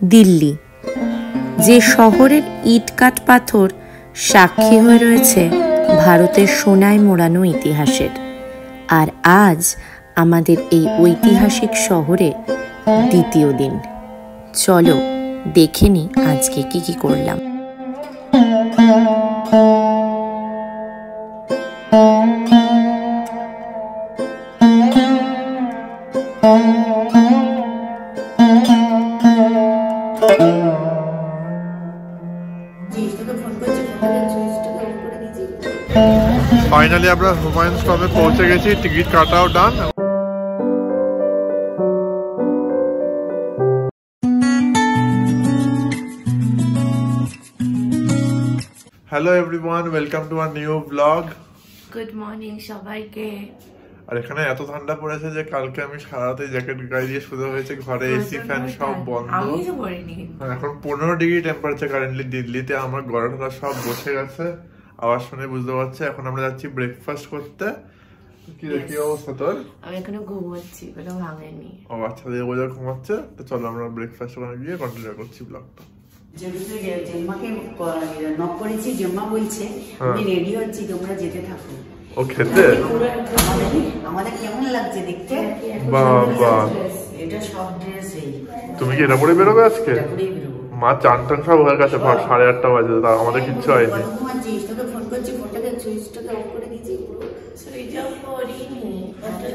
দিল্লি, যে শহরের ইটকাট পাথর সাক্ষী হয়ে রয়েছে ভারতের সোনায় মোড়ানো ইতিহাসের। আর আজ আমাদের এই ঐতিহাসিক শহরে দ্বিতীয় দিন। চলো দেখে নি আজকে কি করলাম। ফাইনালি আমরা হুমায়ুন স্টপে পৌঁছে গেছি, টিকিট কাটাও done. Hello everyone, welcome to our new blog. Good morning সবাইকে। আর এখানে এত ঠান্ডা পড়েছে যে কালকে আমি সারাতে জ্যাকেট গায়ে দিয়ে শুতে হয়েছে, ঘরে এসি ফ্যান সব বন্ধ। এখন 15 ডিগ্রি টেম্পারেচার কারেন্টলি দিল্লিতে। আমার গলা টলা সব বসে গেছে, আওয়াজ শুনে বুঝতে পারছে। এখন আমরা যাচ্ছি ব্রেকফাস্ট করতে। কি অবস্থা তোর? আমি এখনো ঘুমাচ্ছি, কোনো ভাঙেনি। ও আচ্ছা, দিয়ে বোঝা ঘুমাচ্ছে। তো চলো আমরা ব্রেকফাস্ট করে গিয়ে কন্টিনিউ করছি ব্লগটা। জেম্মাকে নক করেছি, জেম্মা বলছে আমি রেডি হচ্ছি, তোমরা যেতে থাকো। ও খেতে? আমাদের কেমন লাগছে দেখতে? বাবা, এটা সব ড্রেস। এই তুমি কি এটা পরে বেরোবে আজকে? মা চান টান সব হয়ে গেছে, 8:30 বাজে, তা আমাদের কিচ্ছু হয়নি। তোকে ফোন করছি, ফোনটাকে সুইচটাকে অফ করে দিয়েছি।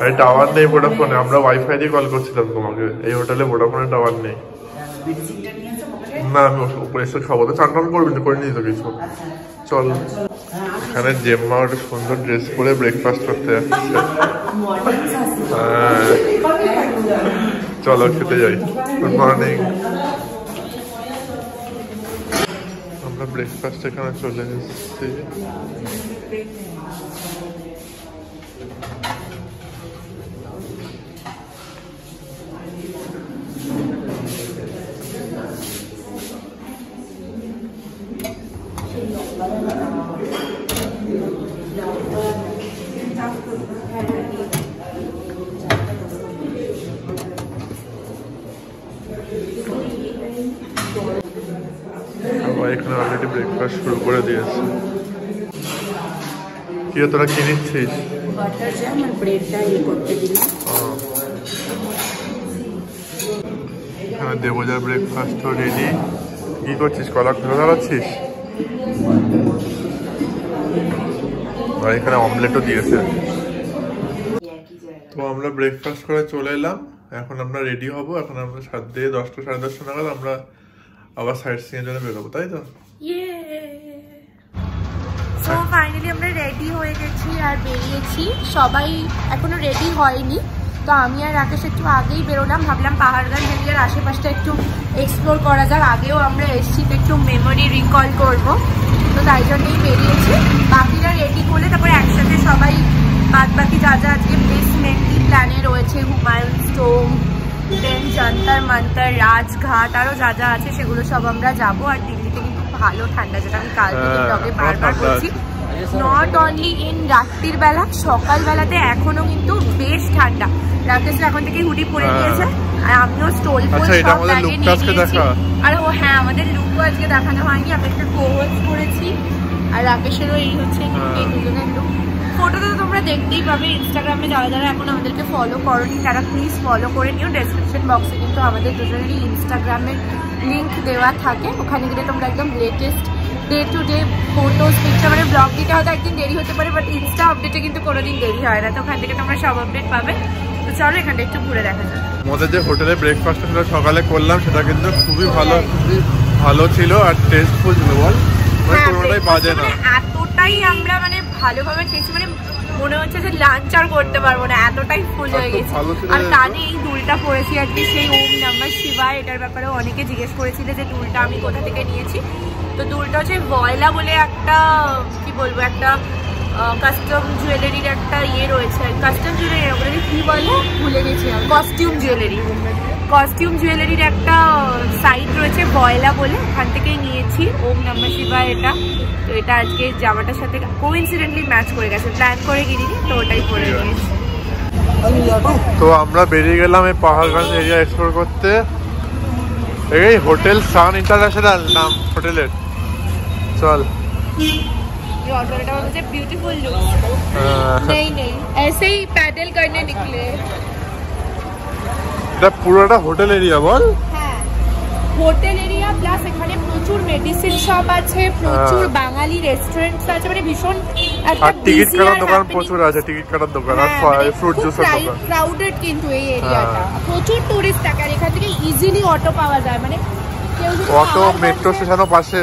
আরে টাওয়ার নেই ভোডাফোনে, আমরা ওয়াইফাই দিয়ে কল করছিলাম তোমাকে। এই হোটেলে ভোডাফোনে টাওয়ার নেই। না আমি উপরে এসে খাবো। তো চান টান করবি না? করে নিই তো কিছু। চল। এখানে জেম্মা একটা সুন্দর ড্রেস পরে ব্রেকফাস্ট করতে যাচ্ছে। হ্যাঁ চলো খেতে যাই। Good morning. আমরা ব্রেকফাস্ট এখানে চলে এসেছি। এখানে অলরেডি ব্রেকফাস্ট শুরু করে দিয়েছে। কি তোরা কি নিচ্ছিস? বাটার জ্যাম আর ব্রেডটা করতে দিলাম। এখানে দেবজার ব্রেকফাস্ট রেডি। কি করছিস? কলা খাচ্ছিস? আর এখানে অমলেটও দিয়েছে। তো আমরা ব্রেকফাস্ট করে চলে এলাম। এখন আমরা রেডি হব। এখন আমরা 10টা 10:30 নাগাদ আমরা আবার সাইট সিইং এর জন্য বেরোবো, তাই তো? সো ফাইনালি আমরা রেডি হয়ে গেছি আর বেরিয়েছি। সবাই এখনো রেডি হয়নি, তো আমি আর রাকেশ একটু আগেই বেরোলাম। ভাবলাম পাহাড়গান এরিয়ার আশেপাশটা একটু এক্সপ্লোর করা যাক। আগেও আমরা এসছি, তো একটু মেমোরি রিকল করবো, তো তাই জন্যই বেরিয়েছি। বাকিরা রেডি করলে তারপরে একসাথে সবাই বাকি যা যা আজকে প্লেসমেন্টলি প্ল্যানে রয়েছে, হুমায়ুন স্টোম, দেন যন্তর মন্তর, রাজঘাট, আরও যা যা আছে সেগুলো সব আমরা যাবো। আর দিল্লিতে কিন্তু ভালো ঠান্ডা, যেটা আমি কাল থেকে ব্লগে বারবার বলছি। নট অনলি ইন রাত্রির বেলা, সকালবেলাতে এখনো কিন্তু বেশ ঠান্ডা। রাকেশ এখন থেকে হুডি পরে নিয়েছে, আর আমিও স্টোল ফুল সব ব্যাগে নিয়ে নিয়েছি। আর ও হ্যাঁ, আমাদের লুকও আজকে দেখানো হয়নি। আমি একটা কোহস করেছি, আর রাকেশেরও এই হচ্ছে এই দুজনের লুক। ফটোতে তো তোমরা দেখতেই পাবে। ইনস্টাগ্রামে যারা যারা এখন আমাদেরকে ফলো করোনি তারা প্লিজ ফলো করে নিও। ডেসক্রিপশন বক্সে কিন্তু আমাদের দুজনেরই ইনস্টাগ্রামের লিঙ্ক দেওয়া থাকে। ওখানে গেলে তোমরা একদম latest day to day photos, picture, মানে ব্লগ দিতে হয়তো একদিন দেরি হতে পারে, বাট ইনস্টা আপডেটে কিন্তু কোনোদিন দেরি হয় না। তো ওখান থেকে তোমরা সব আপডেট পাবে। তো চলো এখানটা একটু ঘুরে দেখা যায়। আমাদের যে হোটেলে ব্রেকফাস্ট সেটা সকালে করলাম, সেটা কিন্তু খুবই ভালো ছিল আর টেস্টফুল ছিল। বল, কোনোটাই বাজে না। এতটাই আমরা মানে ভালোভাবে খেয়েছি, মানে মনে হচ্ছে যে লাঞ্চ আর করতে পারবো না, এতটাই ফুল হয়ে গেছে। আর কানে এই দুলটা পরেছি আর কি, সেই ওম নমঃ শিবায়। এটার ব্যাপারে অনেকে জিজ্ঞেস করেছিল যে দুলটা আমি কোথা থেকে নিয়েছি। তো দুলটা হচ্ছে ভয়লা বলে একটা, কি বলবো, একটা কাস্টম জুয়েলারির একটা ইয়ে রয়েছে। কাস্টম জুয়েলারি ওগুলো কি বলে ভুলে গেছি। কস্টিউম জুয়েলারির একটা সাইট রয়েছে ভয়লা বলে, ওখান থেকেই নিয়েছি ওম নমঃ শিবায় এটা। তো এটা আজকে জামাটার সাথে কোইন্সিডেন্টলি ম্যাচ করে গেছে, প্ল্যান করে কিনিনি, তো ওটাই পরে নিয়েছি। তো আমরা বেরিয়ে গেলাম এই পাহাড়গঞ্জ এরিয়া এক্সপ্লোর করতে। এই হোটেল সান ইন্টারন্যাশনাল নাম হোটেলের। চল ये ऑटो मुझे ब्यूटीफुल लुक नहीं ऐसे ही पैदल करने निकले। এটা পুরোটা হোটেল এরিয়া বল? হ্যাঁ হোটেল এরিয়া প্লাস এখানে প্রচুর মেডিসিন শপ আছে, প্রচুর বাঙালি রেস্টুরেন্টস আছে, মানে ভীষণ একটা টিকিট কাটার দোকান প্রচুর আছে, টিকিট কাটার দোকান আর ফ্রুট জুসের দোকান। ক্রাউডেড কিন্তু এই এরিয়াটা, প্রচুর টুরিস্ট থাকে আর এখান থেকে ইজিলি অটো পাওয়া যায়, মানে কেউ যদি অটো মেট্রো স্টেশনও পাশে।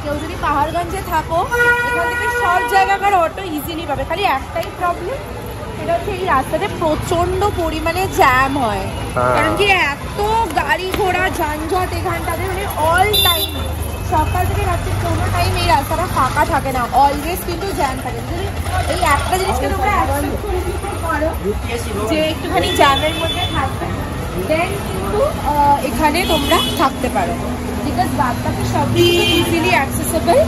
কেউ যদি পাহাড়গঞ্জে থাকো এখান থেকে সব জায়গাকার অটো ইজিলি পাবে। খালি একটাই প্রবলেম, সেটা হচ্ছে এই রাস্তাতে প্রচন্ড পরিমাণে জ্যাম হয়, কারণ কি এত গাড়ি ঘোড়া যানজট এখানটাতে, মানে অল টাইম সকাল থেকে রাত্রে কোনো টাইম এই রাস্তাটা ফাঁকা থাকে না, অলওয়েজ কিন্তু জ্যাম থাকে। এই একটা জিনিসকে তোমরা করো যে একটুখানি জ্যামের মধ্যে থাকবে, দেন কিন্তু এখানে তোমরা থাকতে পারো, বিকজ বাদবাকি সব কিছু ইজিলি অ্যাক্সেসেবল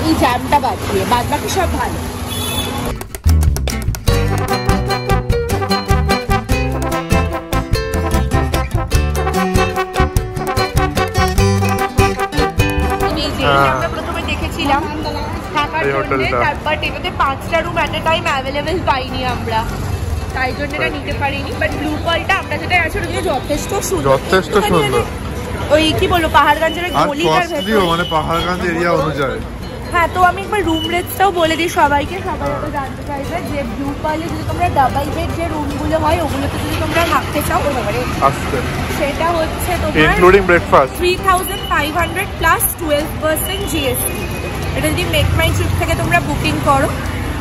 এই জ্যামটা বাদ দিয়ে, বাদবাকি সব ভালো। আমরা প্রথমে দেখেছিলাম থাকার জন্য, তারপর এটাতে 5টা রুম এট এ টাইম অ্যাভেলেবেল পাইনি আমরা, তাই জন্য এটা নিতে পারিনি। বাট ব্লু পালটা আমরা যেটা আছে ওটা যথেষ্ট সুন্দর, ওই কি বলবো পাহাড়গঞ্জের গলিটার ভেতর, মানে পাহাড়গঞ্জ এরিয়া অনুযায়ী। হ্যাঁ তো আমি একবার রুম রেটসটাও বলে দিই সবাইকে, সবাই হয়তো জানতে চাইবে যে ব্লু পার্লে যদি তোমরা ডাবল বেড যে রুমগুলো হয় ওগুলোতে যদি তোমরা থাকতে চাও সেটা হচ্ছে তোমার ইনক্লুডিং ব্রেকফাস্ট 3500 প্লাস 12% জিএসটি। এটা যদি মেক মাই ট্রিপ থেকে তোমরা বুকিং করো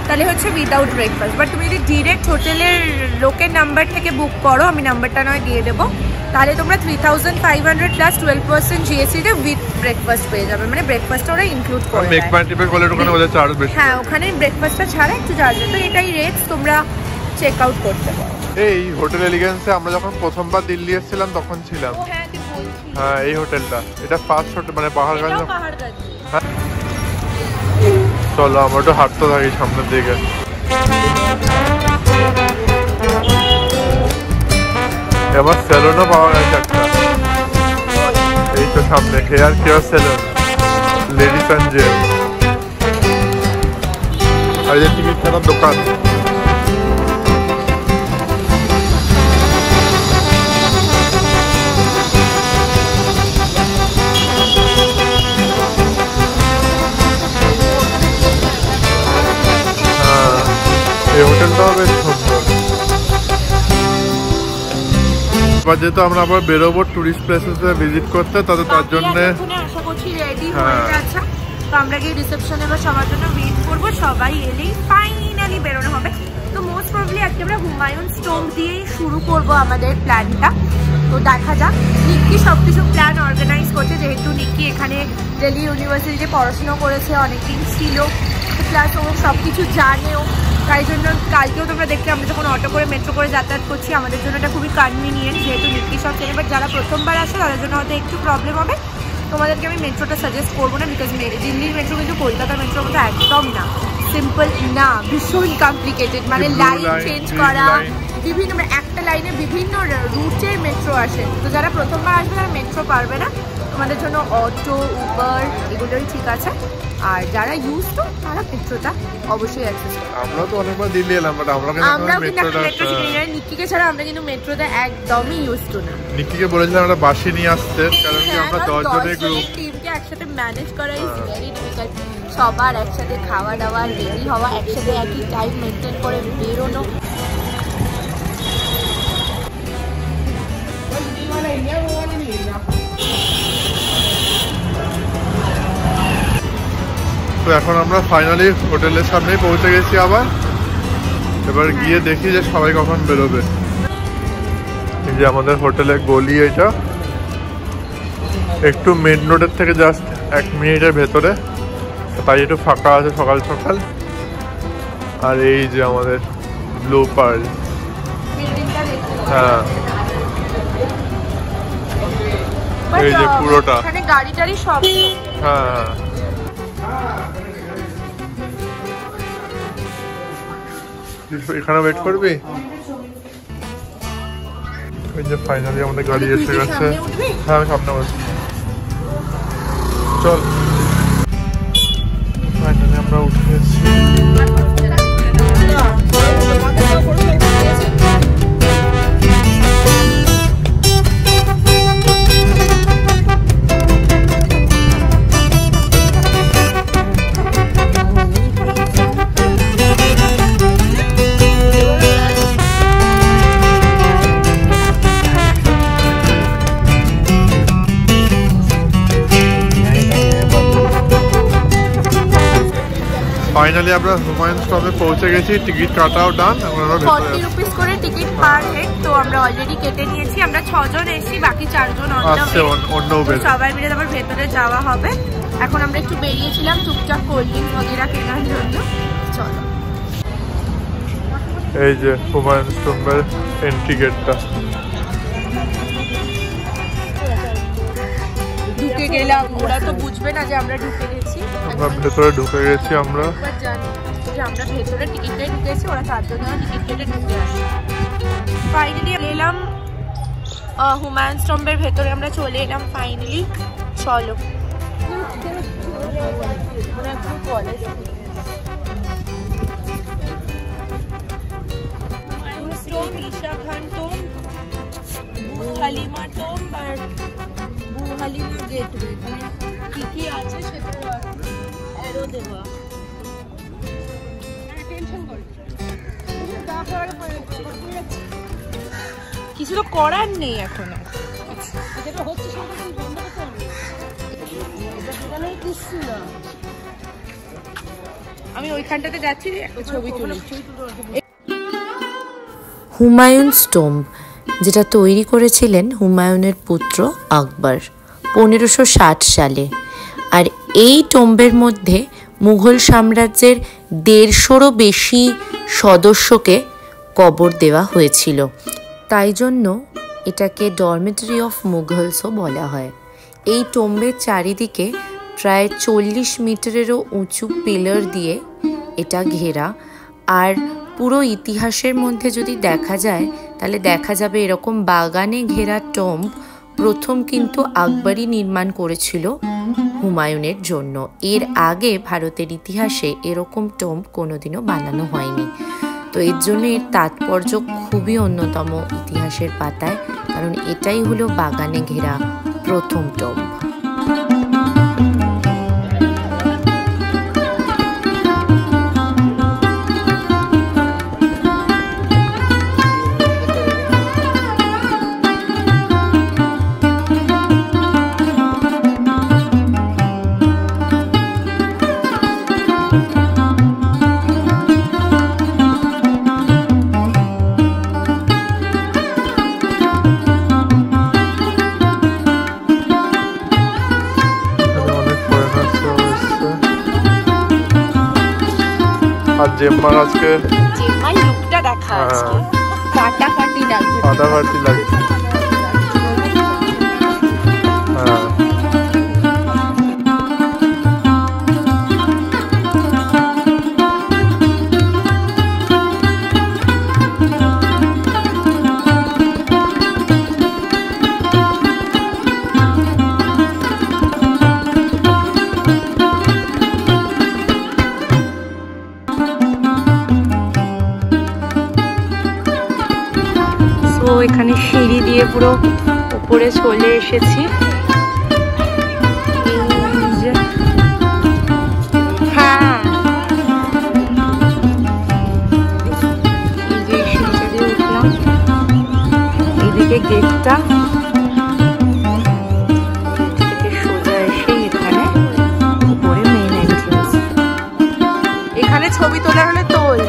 তাহলে হচ্ছে উইদাউট ব্রেকফাস্ট। বাট তুমি যদি ডিরেক্ট হোটেলের লোকের নাম্বার থেকে বুক করো, আমি নাম্বারটা নয় দিয়ে দেবো, তাহলে তোমরা 3500 প্লাস 12% জিএসটিতে উইথ ব্রেকফাস্ট পেয়ে যাবে, মানে ব্রেকফাস্টটা ওরা ইনক্লুড করে দেয়। মেক মাই ট্রিপে গেলে ওখানে ওদের চার্জ বেশি। হ্যাঁ ওখানে ব্রেকফাস্টটা ছাড়া একটু চার্জ, তো এটাই রেটস, তোমরা চেক আউট করতে পারো। এই হোটেল এলিগেন্সে আমরা যখন প্রথমবার দিল্লি এসেছিলাম তখন ছিলাম। হ্যাঁ এই হোটেলটা, এটা ফার্স্ট হোটেল মানে পাহাড়গঞ্জ। চলো আমরা একটু হাঁটতে থাকি সামনের দিকে। এবার সেলুনও পাওয়া গেছে একটা, এই তো সামনে hair care salon, ladies and gents, আর এই যে টিকিট কাটার দোকান। এই হোটেলটাও বেশ সুন্দর। এবার যেহেতু আমরা আবার বেরোবো টুরিস্ট প্লেসেসে ভিজিট করতে, তাদের তার জন্য আশা করছি রেডি হয়ে গেছে, তো আমরা গিয়ে রিসেপশনে বা সবার জন্য ওয়েট করবো, সবাই এলেই ফাইনালি বেরোনো হবে। তো মোস্ট প্রবলি আজকে আমরা হুমায়ুন স্টোভ দিয়েই শুরু করবো আমাদের প্ল্যানটা, তো দেখা যাক। নিক্কি সব কিছু প্ল্যান অর্গানাইজ করছে, যেহেতু নিক্কি এখানে দিল্লি ইউনিভার্সিটিতে পড়াশোনা করেছে, অনেকদিন ছিল, প্লাস ও সব কিছু জানেও, তাই জন্য কালকেও তোমরা দেখতে আমরা যখন অটো করে মেট্রো করে যাতায়াত করছি, আমাদের জন্য এটা খুবই কনভিনিয়েন্ট, যেহেতু নিক্কি সব চেনে। বাট যারা প্রথমবার আসে তাদের জন্য হয়তো একটু প্রবলেম হবে, তোমাদেরকে আমি মেট্রোটা সাজেস্ট করবো না, বিকজ দিল্লির মেট্রো কিন্তু কলকাতার মেট্রোর মতো একদম না, সিম্পল না, ভীষণ কমপ্লিকেটেড, মানে লাইন চেঞ্জ করা, বিভিন্ন একটা লাইনে বিভিন্ন রুটের মেট্রো আসে, তো যারা প্রথমবার আসবে তারা মেট্রো পারবে না, তোমাদের জন্য অটো উবার এগুলোই ঠিক আছে, আর যারা ইউজ তো তারা মেট্রোটা অবশ্যই অ্যাক্সেস করবে। আমরা তো অনেকবার দিল্লি এলাম, বাট আমরা কিন্তু মেট্রো শিখিনি না, নিক্কিকে ছাড়া আমরা কিন্তু মেট্রোটা একদমই ইউজ টু না। নিক্কিকে বলেছিলাম আমরা বাসে নিয়ে আসতে, কারণ কি আমরা 10 জনের গ্রুপ, টিমকে একসাথে ম্যানেজ করা ইজ ভেরি ডিফিকাল্ট, সবার একসাথে খাওয়া দাওয়া, রেডি হওয়া, একসাথে একই টাইম মেনটেন করে বেরোনো। তো এখন আমরা ফাইনালি হোটেলের সামনেই পৌঁছে গেছি আবার, এবার গিয়ে দেখি যে সবাই কখন বেরোবে। এই যে আমাদের হোটেলের গলি, এটা একটু মেন রোডের থেকে জাস্ট 1 মিনিটের ভেতরে, তাই একটু ফাঁকা আছে সকাল সকাল। আর এই যে আমাদের ব্লু পার্ল, হ্যাঁ এই যে পুরোটা গাড়ি টাড়ি সব, হ্যাঁ এখানে ওয়েট করবি? এই যে ফাইনালি আমাদের গাড়ি এসে গেছে। হ্যাঁ আমি সামনে বসছি, চল। ফাইনালি আমরা উঠে গেছি। ফাইনালি আমরা হুমায়ুন স্টপে পৌঁছে গেছি, টিকিট কাটাও ডান। 40 রুপিস করে টিকিট পার হেড, তো আমরা অলরেডি কেটে নিয়েছি। আমরা 6 জন এসেছি, বাকি 4 জন অন্য সবাই মিলে আবার ভেতরে যাওয়া হবে। এখন আমরা একটু বেরিয়েছিলাম টুকটাক কোল্ড ড্রিঙ্কস বগেরা কেনার জন্য। চলো, এই যে হুমায়ুন স্টপের এন্ট্রি গেটটা। ঢুকে গেলাম, ওরা তো বুঝবে না যে আমরা ঢুকে গেছি। আমরা ভেতরে ঢুকে গেছি। আমরা জানি যে আমরা ভেতরে টিকিটটাই ঢুকেছি, ওরা 4 জন টিকিট কেটে ঢুকে আসে। ফাইনালি এলাম হুমায়ুন স্টম্বের ভেতরে, আমরা চলে এলাম ফাইনালি। চলো, ঈশা খান টোম, হালিমা টোম আর হালিমা গেটওয়ে, কি কি আছে সেটা অ্যারো দেওয়া। কিছু তো করার নেই এখন। আমি ওইখানটাতে যাচ্ছি, একটা ছবি তুলি। হুমায়ুন স্টোম্ব, যেটা তৈরি করেছিলেন হুমায়ুনের পুত্র আকবর 1560 সালে। আর এই টোম্বের মধ্যে মুঘল সাম্রাজ্যের 150-রও বেশি সদস্যকে কবর দেওয়া হয়েছিল, তাই জন্য এটাকে ডরমেটরি অফ মুঘলসও বলা হয়। এই টোম্বের চারিদিকে প্রায় 40 মিটারেরও উঁচু পিলার দিয়ে এটা ঘেরা। আর পুরো ইতিহাসের মধ্যে যদি দেখা যায় তাহলে দেখা যাবে এরকম বাগানে ঘেরা টোম্ব প্রথম কিন্তু আকবরই নির্মাণ করেছিল হুমায়ুনের জন্য। এর আগে ভারতের ইতিহাসে এরকম টোম্ব কোনোদিনও বানানো হয়নি। তো এর জন্য এর তাৎপর্য খুবই অন্যতম ইতিহাসের পাতায়, কারণ এটাই হলো বাগানে ঘেরা প্রথম টোম্ব। আর জেম্মার আজকে জেম্মার লুকটা দেখা আজকে ফাটাফাটি লাগছে, ফাটাফাটি লাগছে। এখানে সিঁড়ি দিয়ে পুরো উপরে চলে এসেছি। হ্যাঁ, এই যে সিঁড়িটা দিয়ে উঠলাম, এইদিকে গেটটা, সোজা এসে এখানে উপরে মেইন এন্ট্রান্স। এখানে ছবি তোলার হলে তোল।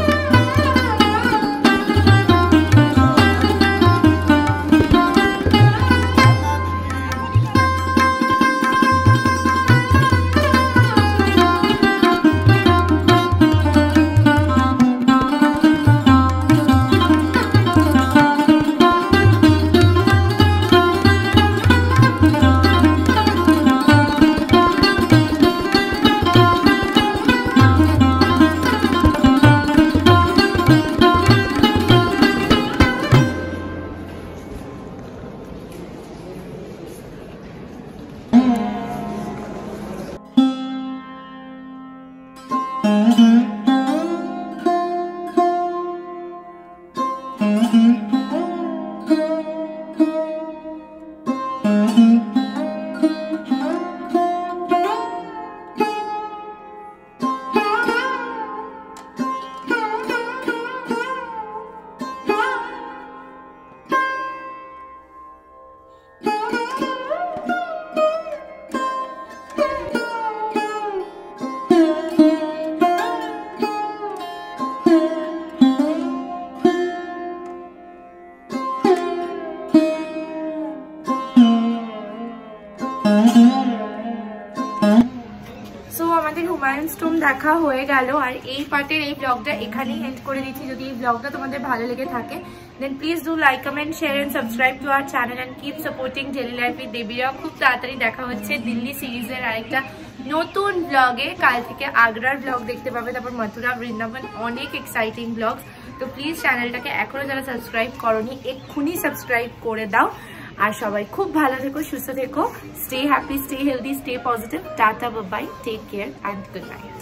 সো আমাদের হুমায়ুনস টম্ব দেখা হয়ে গেল, আর এই পার্টের এই ব্লগটা এখানেই এন্ড করে দিচ্ছি। যদি এই ব্লগটা তোমাদের ভালো লেগে থাকে then please do like, comment, share and subscribe to our channel and keep supporting Daily Life with Debira। খুব তাড়াতাড়ি দেখা হচ্ছে দিল্লি সিরিজের আরেকটা নতুন ব্লগে। কাল থেকে আগ্রার ব্লগ দেখতে পাবে, তারপর মথুরা, বৃন্দাবন, অনেক এক্সাইটিং ব্লগ। তো প্লিজ চ্যানেলটাকে এখনো যারা সাবস্ক্রাইব করোনি এক্ষুনি সাবস্ক্রাইব করে দাও। আর সবাই খুব ভালো থেকো, সুস্থ থেকো, stay happy, stay healthy, stay positive. Tata, bye, take care and good night.